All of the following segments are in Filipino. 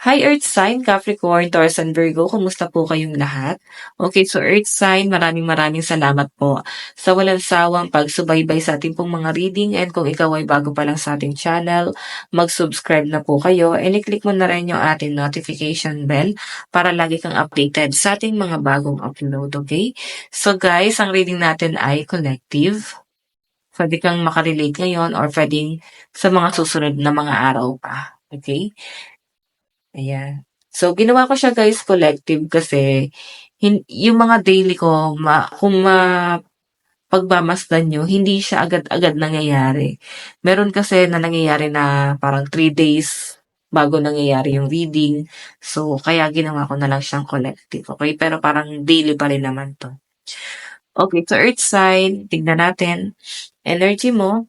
Hi Earth Sign, Capricorn, Taurus and Virgo, kumusta po kayong lahat? Okay, so Earth Sign, maraming salamat po sa walang sawang pagsubaybay sa ating pong mga reading, and kung ikaw ay bago pa lang sa ating channel, mag-subscribe na po kayo and i-click mo na rin yung ating notification bell para lagi kang updated sa ating mga bagong upload, okay? So guys, ang reading natin ay collective. Pwede kang makarelate ngayon or pwedeng sa mga susunod na mga araw pa, okay? Ayan. So, ginawa ko siya guys collective kasi yung mga daily ko, kung pagmamasdan nyo, hindi siya agad-agad nangyayari. Meron kasi na nangyayari na parang 3 days bago nangyayari yung reading. So, kaya ginawa ko na lang siyang collective. Okay? Pero parang daily pa rin naman to. Okay, so Earth sign, tignan natin. Energy mo,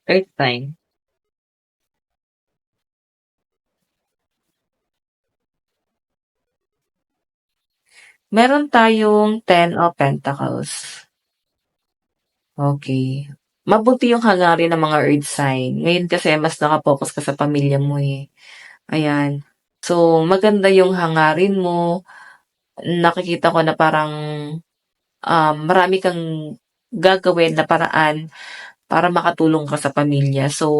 Earth sign. Meron tayong 10 of Pentacles. Okay. Mabuti yung hangarin ng mga earth sign. Ngayon kasi mas naka-focus ka sa pamilya mo eh. Ayan. So, maganda yung hangarin mo. Nakikita ko na parang marami kang gagawin na paraan para makatulong ka sa pamilya. So,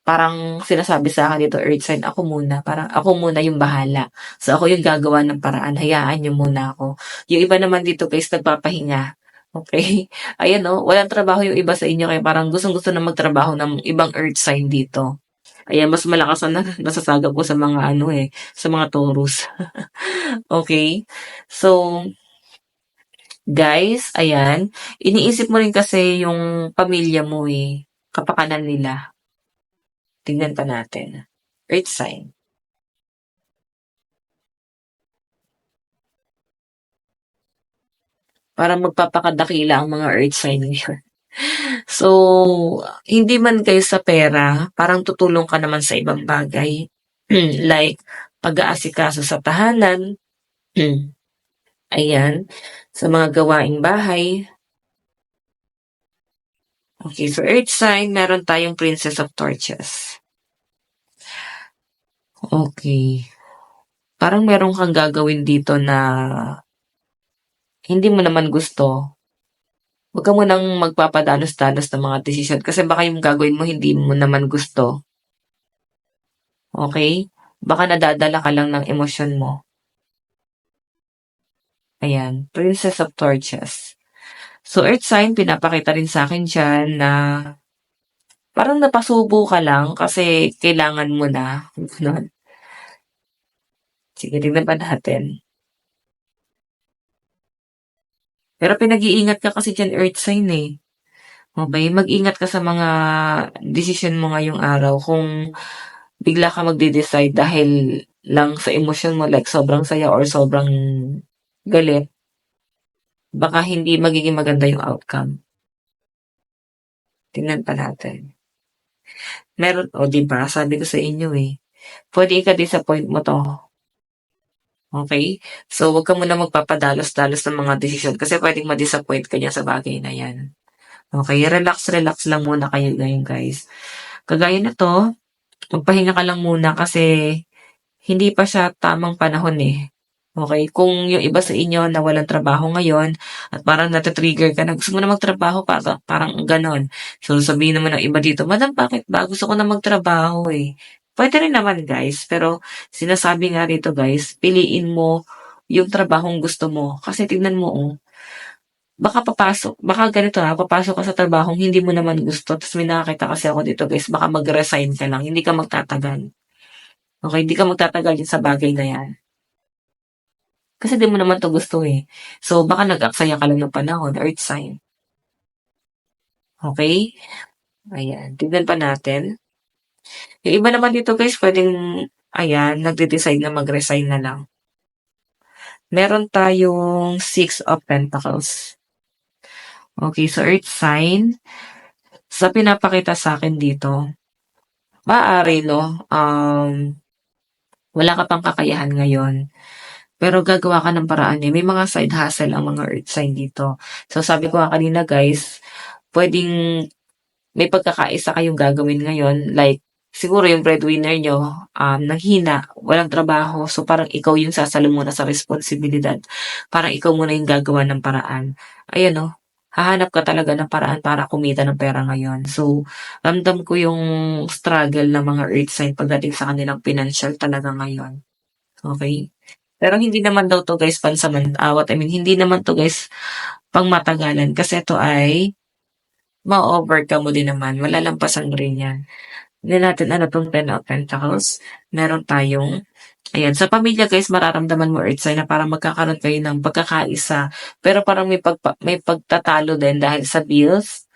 parang sinasabi sa akin dito, earth sign, ako muna. Parang ako muna yung bahala. So, ako yung gagawa ng paraan. Hayaan niyo muna ako. Yung iba naman dito guys, nagpapahinga. Okay? Ayan o, walang trabaho yung iba sa inyo. Kaya parang gustong-gusto na magtrabaho ng ibang earth sign dito. Ayan, mas malakas na nasasagap ko sa mga ano eh, sa mga Taurus. Okay? So, guys, ayan, iniisip mo rin kasi yung pamilya mo eh, kapakanan nila. Tingnan pa natin. Earth sign. Parang magpapakadakila ang mga earth sign ngayon. So, hindi man kayo sa pera, parang tutulong ka naman sa ibang bagay. Like, pag-aasikaso sa tahanan. Ayan. Sa mga gawaing bahay. Okay, so earth sign, meron tayong Princess of Torches. Okay. Parang meron kang gagawin dito na hindi mo naman gusto. Huwag ka munang magpapadalos-dalos ng mga desisyon kasi baka yung gagawin mo hindi mo naman gusto. Okay? Baka nadadala ka lang ng emosyon mo. Ayan. Princess of Torches. So, Earth sign, pinapakita rin sa akin dyan na parang napasubo ka lang kasi kailangan mo na. Ganon. Sige, tignan pa natin. Pero pinag-iingat ka kasi dyan, Earth sign eh. Okay, mag-ingat ka sa mga decision mo ngayong araw. Kung bigla ka magde-decide dahil lang sa emosyon mo, like sobrang saya or sobrang galit, baka hindi magiging maganda yung outcome. Tingnan pa natin. Meron, diba? Sabi ko sa inyo eh. Pwede i-disappoint mo to. Okay? So, wag ka muna magpapadalos-dalos ng mga desisyon kasi pwedeng ma-disappoint ka niya sa bagay na yan. Okay? Relax lang muna kayo ngayon, guys. Kagaya na to, magpahinga ka lang muna kasi hindi pa siya tamang panahon eh. Okay, kung yung iba sa inyo na walang trabaho ngayon at parang nata-trigger ka na gusto mo na magtrabaho parang gano'n. So, sabihin naman ng iba dito, "Madam bakit ba? Gusto ko na magtrabaho, eh." Puwede rin naman guys, pero sinasabi nga rito guys, piliin mo yung trabahong gusto mo. Kasi tignan mo, baka ganito papasok ka sa trabahong hindi mo naman gusto ta's may nakakita kasi ako dito guys, baka mag-resign ka lang, hindi ka magtatagal. Okay, hindi ka magtatagal diyan sa bagay na 'yan. Kasi di mo naman 'to gusto, eh. So, baka nag-aksaya ka lang ng panahon, earth sign. Okay? Ayan, tignan pa natin. Yung iba naman dito guys puwedeng ayan, nagde-decide na mag-resign na lang. Meron tayong 6 of Pentacles. Okay, so earth sign, sa pinapakita sa'kin dito, maaari 'no, wala ka pang kakayahan ngayon, pero gagawa ka ng paraan, eh. May mga side hustle ang mga earth sign dito. So, sabi ko nga kanina guys, puwedeng may pagkakaisa kayong gagawin ngayon, like siguro yung breadwinner niyo, nanghina, walang trabaho, so parang ikaw yung sasalo muna sa responsibilidad. Parang ikaw muna yung gagawa ng paraan. Ayan 'no, hahanap ka talaga ng paraan para kumita ng pera ngayon. So, ramdam ko yung struggle ng mga earth sign pagdating sa kanilang financial talaga ngayon, okey? Pero hindi naman daw 'to guys what I mean, hindi naman 'to guys pangmatagalan kasi ito ay ma-o-overcome mo din naman, malalampasan mo rin 'yan. Tignan natin ano 'tong Ten of Pentacles, meron tayong ayan, sa pamilya guys mararamdaman mo earth sign na parang magkakaroon kayo ng pagkakaisa, pero parang may pagtatalo din dahil sa bills.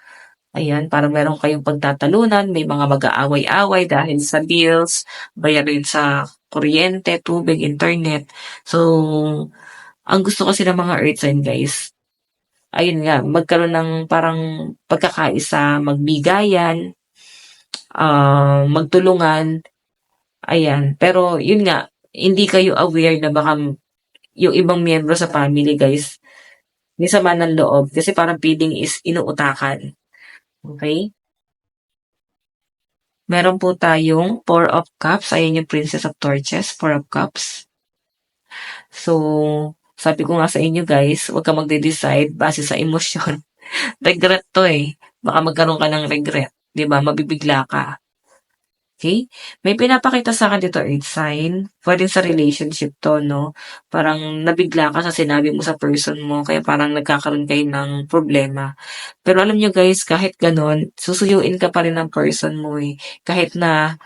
Ayan, parang meron kayong pagtatalunan, may mga mag-aaway-away dahil sa bills, bayarin sa kuryente, tubig, internet. So, ang gusto kasi ng mga earth sign guys, ayun nga, magkaroon ng parang pagkakaisa, magbigayan, magtulungan, ayan. Pero yun nga, hindi kayo aware na baka yung ibang miyembro sa family guys, may sama ng loob kasi parang feeling is inuutakan. Okay? Meron po tayong Four of Cups, ayan yung Princess of Torches, Four of Cups. So, sabi ko nga sa inyo guys, huwag ka magde-decide base sa emosyon. Regret to eh. Baka magkaroon ka ng regret. 'Di ba? Mabibigla ka. Okay? May pinapakita sa akin dito earth sign. Pwedeng sa relationship to, no? Parang nabigla ka sa sinabi mo sa person mo, kaya parang nagkakaroon kayo ng problema. Pero alam nyo guys, kahit ganon, susuyuin ka pa rin ng person mo eh. Kahit na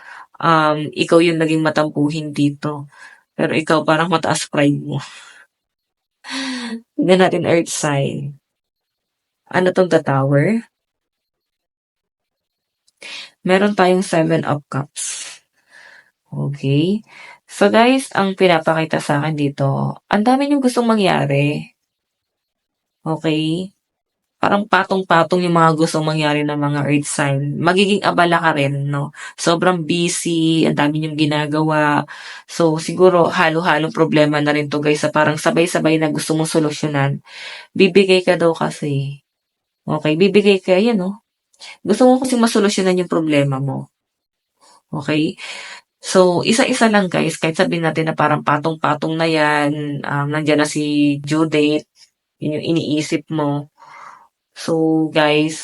ikaw yung naging matampuhin dito. Pero ikaw parang mataas pride mo. Tignan natin earth sign. Ano tong the tower? Meron tayong Seven of Cups. Okay. So guys, ang pinapakita sa akin dito, ang dami niyong gustong mangyari. Okay? Parang patong-patong yung mga gustong mangyari ng mga earth sign. Magiging abala ka rin, no? Sobrang busy, ang dami niyong ginagawa. So, siguro halo-halong problema na rin to guys sa parang sabay-sabay na gusto mong solusyonan. Bibigay ka daw kasi. Okay, bibigay ka, yan no? Gusto mo kasi masolusyonan yung problema mo. Okay? So, isa-isa lang guys, kahit sabihin natin na parang patong-patong na yan, nandiyan na si due date, yun yung iniisip mo. So, guys,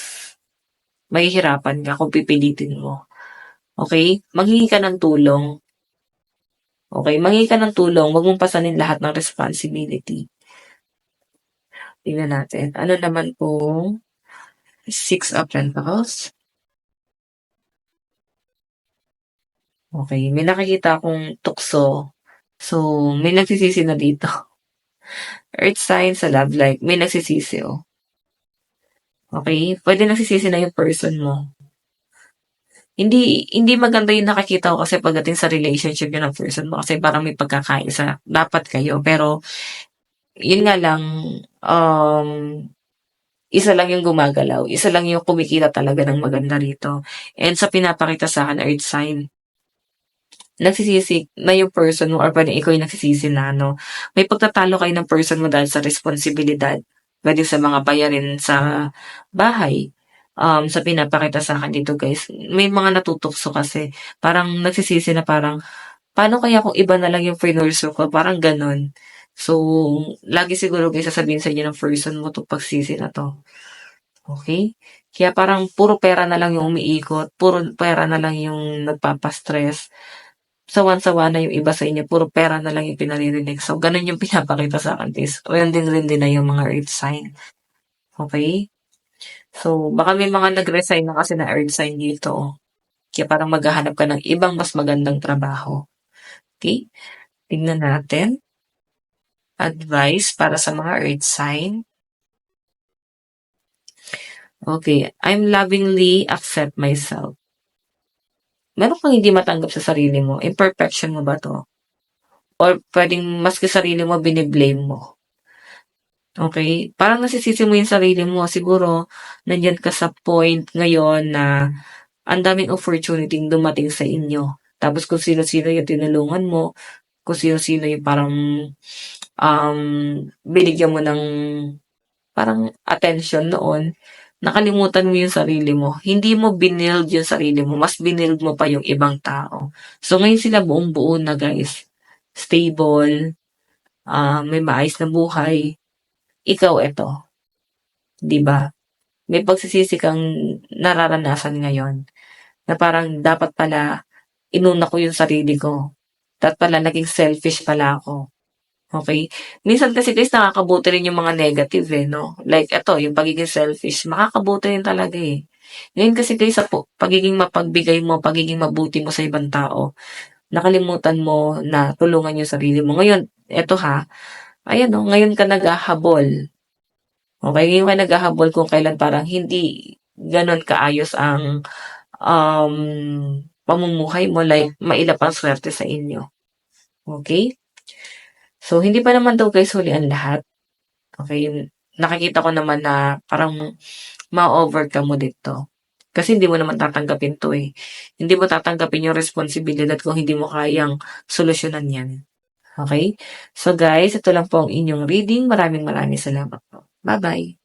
mahihirapan ka kung pipilitin mo. Okay? Manghingi ka ng tulong. Okay? Manghingi ka ng tulong, wag mong pasanin lahat ng responsibility. Tingnan natin. Ano naman pong Six of Pentacles? Okay, may nakikita akong tukso. So, may nagsisisi na dito. Earth sign sa love life, may nagsisisi oh. Okay? Pwede nagsisisi na yung person mo. Hindi maganda yung nakikita ko kasi pagdating sa relationship yun ng person mo kasi parang may pagkakaisa. Dapat kayo. Pero, yun nga lang, um, isa lang yung gumagalaw. Isa lang yung kumikita talaga ng maganda rito. And sa pinapakita sa akin, earth sign, nagsisisi na yung person mo or pwede ikaw yung nagsisisi na, no? May pagtatalo kayo ng person mo dahil sa responsibilidad. Pwede sa mga bayarin sa bahay. Sa pinapakita sa akin dito guys, may mga natutukso kasi. Parang nagsisisi na parang, paano kaya kung iba na lang yung finurso ko? Parang ganon. So, lagi siguro guys sasabihin sa inyo ng person mo to pagsisi na to. Okay? Kaya parang puro pera na lang yung umiikot, puro pera na lang yung nagpapastress. Sawan-sawa na yung iba sa inyo, puro pera na lang yung pinaririnig. So, ganun yung pinapakita sa akin, guys. O yan din rin din na yung mga earth sign. Okay? So, baka may mga nag-resign na kasi na earth sign dito. Oh. Kaya parang maghahanap ka ng ibang mas magandang trabaho. Okay? Tingnan natin. Advice para sa mga earth sign. Okay. I'm lovingly accept myself. Meron kang hindi matanggap sa sarili mo. Imperfection mo ba to? Or pwedeng maski sarili mo, biniblame mo. Okay? Parang nasisisi mo yung sarili mo. Siguro, nandiyan ka sa point ngayon na ang daming opportunity dumating sa inyo. Tapos kung sino-sino yung tinulungan mo, kung sino-sino yung parang binigyan mo ng parang attention noon, nakalimutan mo yung sarili mo. Hindi mo binild yung sarili mo, mas binild mo pa yung ibang tao. So ngayon sila buong-buo na guys. Stable, may maayos na buhay. Ikaw eto, 'di ba? May pagsisisi kang nararanasan ngayon na parang dapat pala inuna ko yung sarili ko. Dapat pala naging selfish pala ako. Okay? Minsan kasi guys nakakabuti rin yung mga negative eh, no? Like eto, yung pagiging selfish, makakabuti rin talaga eh. Ngayon kasi guys sa pagiging mapagbigay mo, pagiging mabuti mo sa ibang tao, nakalimutan mo na tulungan yung sarili mo. Ngayon, eto ha, ayan no, ngayon ka naghahabol. Okay, ngayon ka naghahabol kung kailan parang hindi ganon kaayos ang um, pamumuhay mo, like mailap ang swerte sa inyo. Okay? So, hindi pa naman daw guys huli ang lahat. Okay? Nakikita ko naman na parang ma-overcome mo dito. Kasi hindi mo naman tatanggapin to eh. Hindi mo tatanggapin yung responsibilidad kung hindi mo kayang solusyonan yan. Okay? So guys, ito lang po ang inyong reading. Maraming salamat po. Bye-bye.